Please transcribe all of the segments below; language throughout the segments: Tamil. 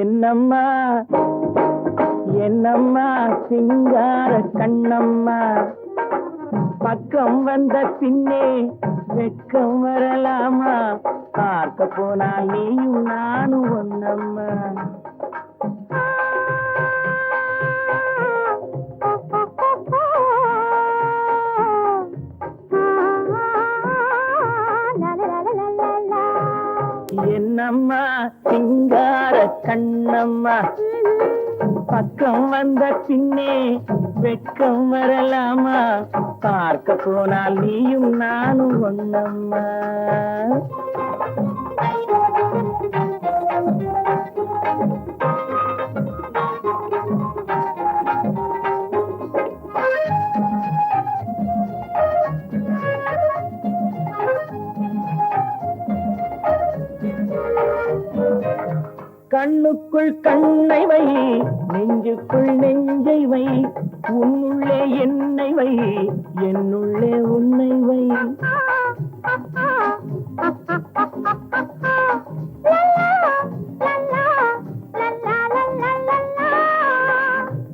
என்னம்மா என்னம்மா சிங்கார கண்ணம்மா, பக்கம் வந்த பின்னே வெட்கம் வரலாமா? பார்க்க போனால் நீயும் நானும் ஒன்னம்மா. என்னம்மா சிங்கார கண்ணம்மா, பக்கம் வந்த பின்னே வெட்கம் வரலாமா? பார்க்க போனால் நீயும் நானும் ஒன்னம்மா. கண்ணுக்குள் கண்ணை வை, நெஞ்சுக்குள் நெஞ்சை வை, உன்னுள்ளே என்னை வை, என்னுள்ளே உன்னை வை.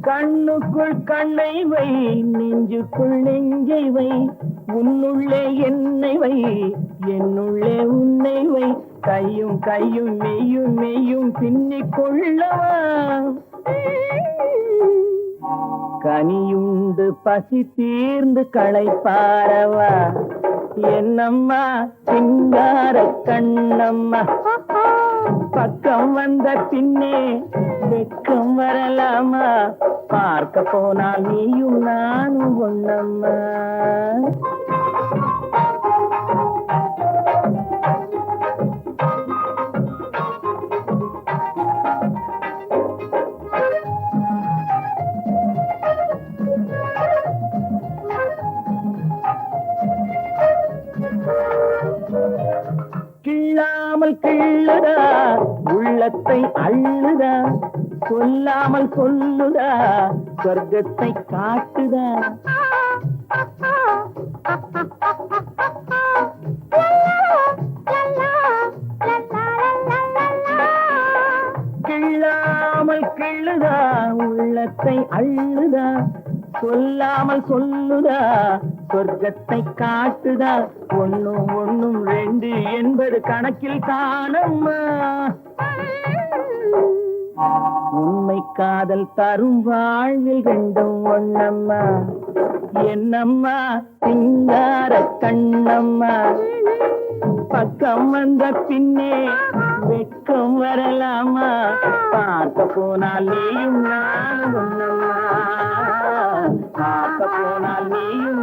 கண்ணுக்குள் கண்ணை வை, நெஞ்சுக்குள் நெஞ்சை வை, உன்னுள்ளே என்னை வை, என்னுள்ளே உன்னை வை. கையும் கையும் மெய்யும் மெய்யும் பின்னிக் கொள்ளவா? கனியுண்டு பசி தீர்ந்து களைப்பாரவா? என்னம்மா சிங்கார கண்ணம்மா, பக்கம் வந்த பின்னே வெட்கம் வரலாமா? பார்க்க போனால் நீயும் நானும் ஒன்னம்மா. கிள்ளாமல் கிள்ளுதா, உள்ளத்தை அள்ளுதா, சொல்லாமல் சொல்லுதா, சொர்க்கத்தை காட்டுதா. கிள்ளாமல் கிள்ளுதா, உள்ளத்தை அள்ளுதா, சொல்லாமல் சொல்லுதா, சொர்க்கத்தை காட்டுதா. ஒன்னும் ஒன்னும் ரெண்டு என்பது கணக்கில் காணம்மா. உண்மை காதல் தரும் வாழ்வில் ரெண்டும் ஒன்னம்மா. என்னம்மா சிங்கார கண்ணம்மா, பக்கம் வந்த பின்னே வெட்கம் வரலாமா? பார்க்க போனால் நீயும் நானும் ஒன்னம்மா. பார்க்க போனால் நீயும்